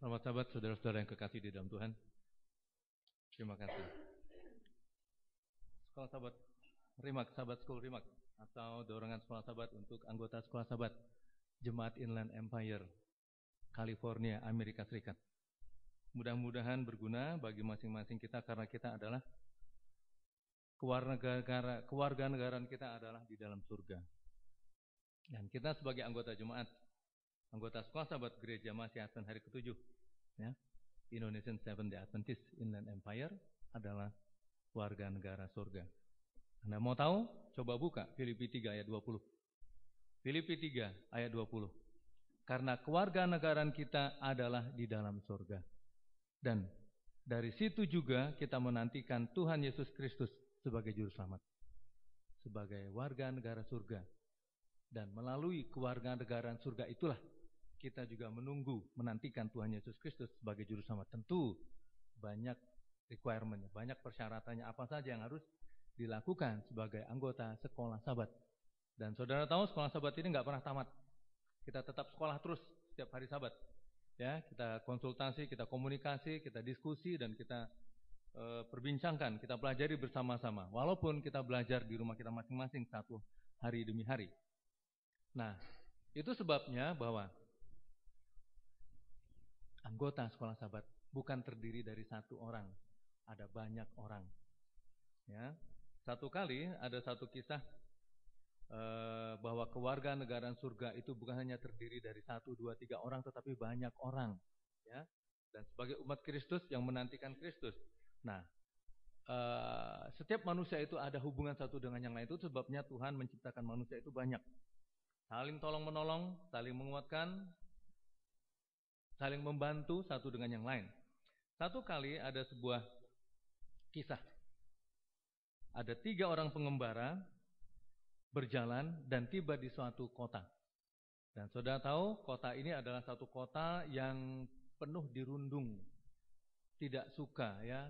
Selamat sahabat, saudara-saudara yang kekasih di dalam Tuhan. Terima kasih. Sekolah sahabat Rimak, sahabat School Rimak, atau dorongan sekolah sahabat untuk anggota sekolah sahabat Jemaat Inland Empire, California, Amerika Serikat. Mudah-mudahan berguna bagi masing-masing kita karena kita adalah keluarga negaraan kita adalah di dalam surga. Dan kita sebagai anggota jemaat, anggota sekolah sahabat Gereja Masih Advent hari ke-7, ya, Indonesian Seventh-day Adventist Inland Empire adalah warga negara surga. Anda mau tahu? Coba buka Filipi 3 ayat 20. Filipi 3 ayat 20. Karena kewarganegaraan kita adalah di dalam surga. Dan dari situ juga kita menantikan Tuhan Yesus Kristus sebagai juru selamat, sebagai warga negara surga. Dan melalui kewarganegaraan surga itulah kita juga menantikan Tuhan Yesus Kristus sebagai juru selamat. Tentu banyak requirement-nya, banyak persyaratannya apa saja yang harus dilakukan sebagai anggota sekolah sahabat. Dan saudara tahu sekolah sahabat ini nggak pernah tamat. Kita tetap sekolah terus setiap hari sahabat. Ya, kita konsultasi, kita komunikasi, kita diskusi, dan kita perbincangkan, kita pelajari bersama-sama. Walaupun kita belajar di rumah kita masing-masing satu hari demi hari. Nah, itu sebabnya bahwa anggota sekolah sahabat bukan terdiri dari satu orang, ada banyak orang. Ya, satu kali ada satu kisah bahwa kewarganegaraan surga itu bukan hanya terdiri dari 1, 2, 3 orang, tetapi banyak orang. Ya, dan sebagai umat Kristus yang menantikan Kristus. Nah, setiap manusia itu ada hubungan satu dengan yang lain. Itu sebabnya Tuhan menciptakan manusia itu banyak. Saling tolong-menolong, saling menguatkan, saling membantu satu dengan yang lain. Satu kali ada sebuah kisah. Ada 3 orang pengembara berjalan dan tiba di suatu kota. Dan saudara tahu kota ini adalah satu kota yang penuh dirundung. Tidak suka, ya,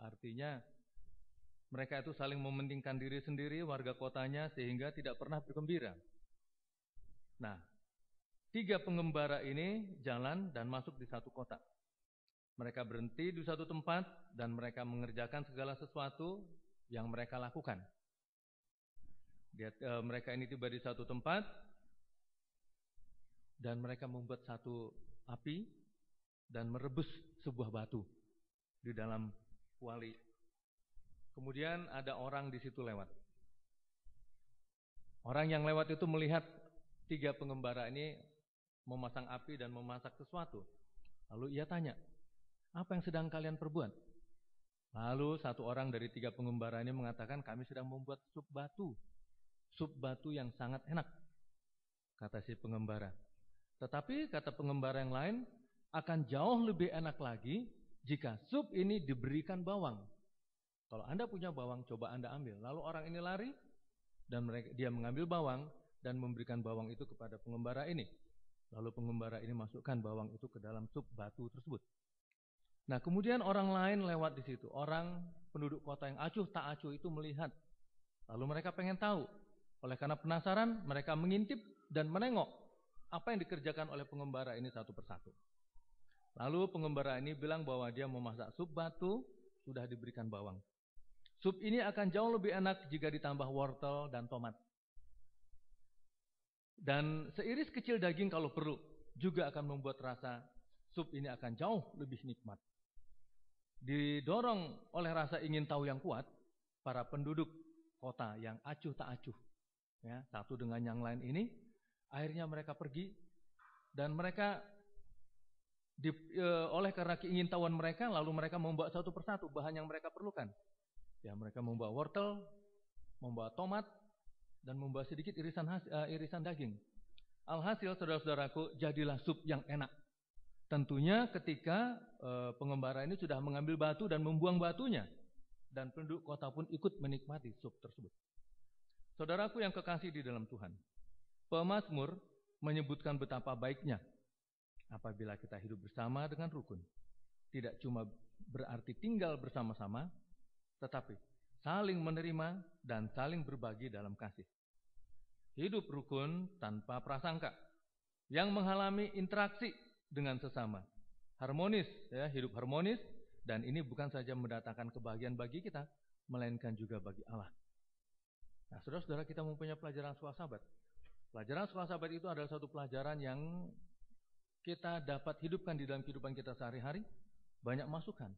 artinya mereka itu saling mementingkan diri sendiri, warga kotanya, sehingga tidak pernah bergembira. Nah, 3 pengembara ini jalan dan masuk di satu kota. Mereka berhenti di satu tempat dan mereka mengerjakan segala sesuatu yang mereka lakukan. Mereka ini tiba di satu tempat dan mereka membuat satu api dan merebus sebuah batu di dalam kuali. Kemudian ada orang di situ lewat. Orang yang lewat itu melihat 3 pengembara ini memasang api dan memasak sesuatu. Lalu ia tanya, apa yang sedang kalian perbuat? Lalu satu orang dari 3 pengembara ini mengatakan, kami sedang membuat sup batu. Sup batu yang sangat enak, kata si pengembara. Tetapi kata pengembara yang lain, akan jauh lebih enak lagi jika sup ini diberikan bawang. Kalau Anda punya bawang, coba Anda ambil. Lalu orang ini lari dan dia mengambil bawang dan memberikan bawang itu kepada pengembara ini. Lalu pengembara ini masukkan bawang itu ke dalam sup batu tersebut. Nah, kemudian orang lain lewat di situ. Orang penduduk kota yang acuh tak acuh itu melihat. Lalu mereka pengen tahu. Oleh karena penasaran, mereka mengintip dan menengok apa yang dikerjakan oleh pengembara ini satu persatu. Lalu pengembara ini bilang bahwa dia memasak sup batu, sudah diberikan bawang. Sup ini akan jauh lebih enak jika ditambah wortel dan tomat. Dan seiris kecil daging kalau perlu, juga akan membuat rasa sup ini akan jauh lebih nikmat. Didorong oleh rasa ingin tahu yang kuat, para penduduk kota yang acuh tak acuh, ya, satu dengan yang lain ini, akhirnya mereka pergi dan mereka oleh karena keingintahuan mereka, lalu mereka membawa satu persatu bahan yang mereka perlukan. Ya, mereka membawa wortel, membawa tomat, dan membawa sedikit irisan daging. Alhasil, saudara-saudaraku, jadilah sup yang enak. Tentunya ketika pengembara ini sudah mengambil batu dan membuang batunya, dan penduduk kota pun ikut menikmati sup tersebut. Saudaraku yang kekasih di dalam Tuhan, pemazmur menyebutkan betapa baiknya apabila kita hidup bersama dengan rukun. Tidak cuma berarti tinggal bersama-sama, tetapi saling menerima dan saling berbagi dalam kasih. Hidup rukun tanpa prasangka, yang mengalami interaksi dengan sesama, harmonis, ya, hidup harmonis, dan ini bukan saja mendatangkan kebahagiaan bagi kita, melainkan juga bagi Allah. Nah, saudara-saudara, kita mempunyai pelajaran sekolah sahabat. Pelajaran sekolah sahabat itu adalah satu pelajaran yang kita dapat hidupkan di dalam kehidupan kita sehari-hari. Banyak masukan,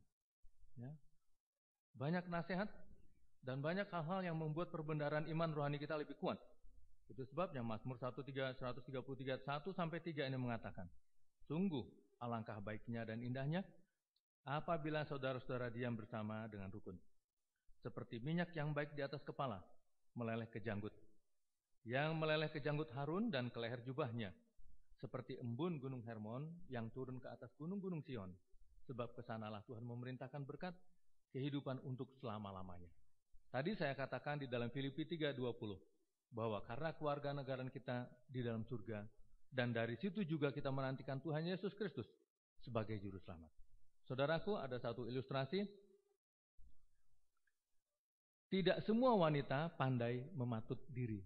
ya, banyak nasihat, dan banyak hal-hal yang membuat perbendaharaan iman rohani kita lebih kuat. Itu sebabnya Mazmur 133 1-3 ini mengatakan, sungguh alangkah baiknya dan indahnya apabila saudara-saudara diam bersama dengan rukun. Seperti minyak yang baik di atas kepala, meleleh ke janggut. Yang meleleh ke janggut Harun dan ke leher jubahnya. Seperti embun gunung Hermon yang turun ke atas gunung-gunung Sion. Sebab kesanalah Tuhan memerintahkan berkat kehidupan untuk selama-lamanya. Tadi saya katakan di dalam Filipi 3:20 bahwa karena keluarga negaraan kita di dalam surga, dan dari situ juga kita menantikan Tuhan Yesus Kristus sebagai juru selamat. Saudaraku, ada satu ilustrasi. Tidak semua wanita pandai mematut diri.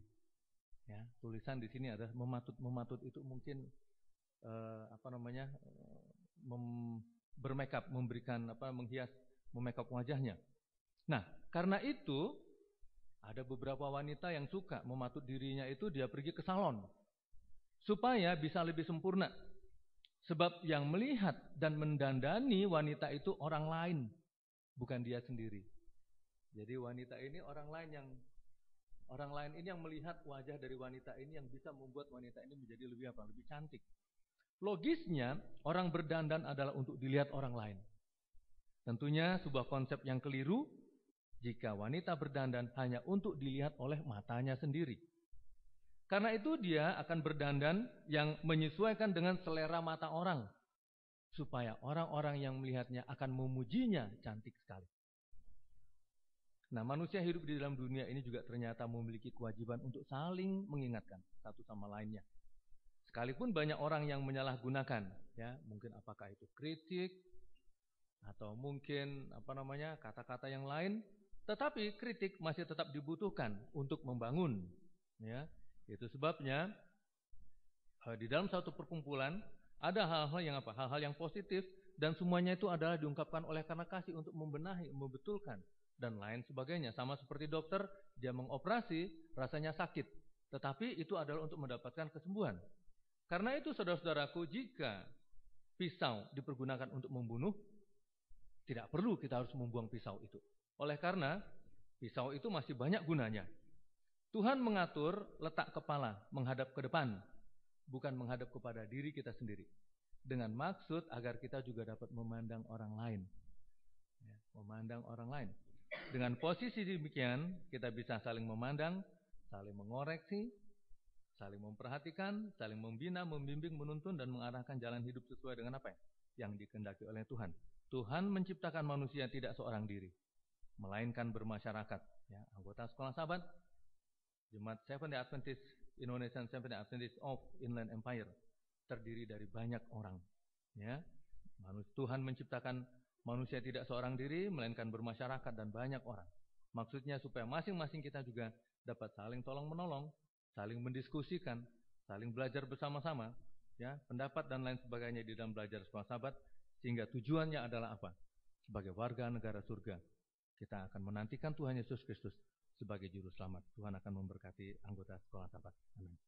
Ya, tulisan di sini ada mematut itu mungkin bermakeup, memberikan menghias, memakeup wajahnya. Nah, karena itu ada beberapa wanita yang suka mematut dirinya itu dia pergi ke salon supaya bisa lebih sempurna. Sebab yang melihat dan mendandani wanita itu orang lain, bukan dia sendiri. Jadi wanita ini orang lain ini yang melihat wajah dari wanita ini yang bisa membuat wanita ini menjadi lebih cantik. Logisnya orang berdandan adalah untuk dilihat orang lain. Tentunya sebuah konsep yang keliru jika wanita berdandan hanya untuk dilihat oleh matanya sendiri. Karena itu dia akan berdandan yang menyesuaikan dengan selera mata orang, supaya orang-orang yang melihatnya akan memujinya cantik sekali. Nah, manusia hidup di dalam dunia ini juga ternyata memiliki kewajiban untuk saling mengingatkan satu sama lainnya. Sekalipun banyak orang yang menyalahgunakan, ya, mungkin apakah itu kritik atau mungkin kata-kata yang lain, tetapi kritik masih tetap dibutuhkan untuk membangun, ya. Itu sebabnya di dalam satu perkumpulan ada hal-hal yang positif dan semuanya itu adalah diungkapkan oleh karena kasih untuk membenahi, membetulkan dan lain sebagainya. Sama seperti dokter, dia mengoperasi, rasanya sakit, tetapi itu adalah untuk mendapatkan kesembuhan. Karena itu saudara-saudaraku, jika pisau dipergunakan untuk membunuh, tidak perlu kita harus membuang pisau itu. Oleh karena pisau itu masih banyak gunanya. Tuhan mengatur letak kepala menghadap ke depan, bukan menghadap kepada diri kita sendiri. Dengan maksud agar kita juga dapat memandang orang lain. Ya, memandang orang lain. Dengan posisi demikian, kita bisa saling memandang, saling mengoreksi, saling memperhatikan, saling membina, membimbing, menuntun, dan mengarahkan jalan hidup sesuai dengan apa yang dikehendaki oleh Tuhan. Tuhan menciptakan manusia tidak seorang diri, melainkan bermasyarakat. Ya, anggota sekolah sahabat, Jemaat Seventh-day Adventist Indonesian Seventh-day Adventist of Inland Empire terdiri dari banyak orang. Ya, Tuhan menciptakan manusia tidak seorang diri, melainkan bermasyarakat dan banyak orang. Maksudnya supaya masing-masing kita juga dapat saling tolong-menolong, saling mendiskusikan, saling belajar bersama-sama, ya, pendapat dan lain sebagainya di dalam belajar sekolah sahabat, sehingga tujuannya adalah apa? Sebagai warga negara surga, kita akan menantikan Tuhan Yesus Kristus sebagai juru selamat. Tuhan akan memberkati anggota sekolah sahabat. Amin.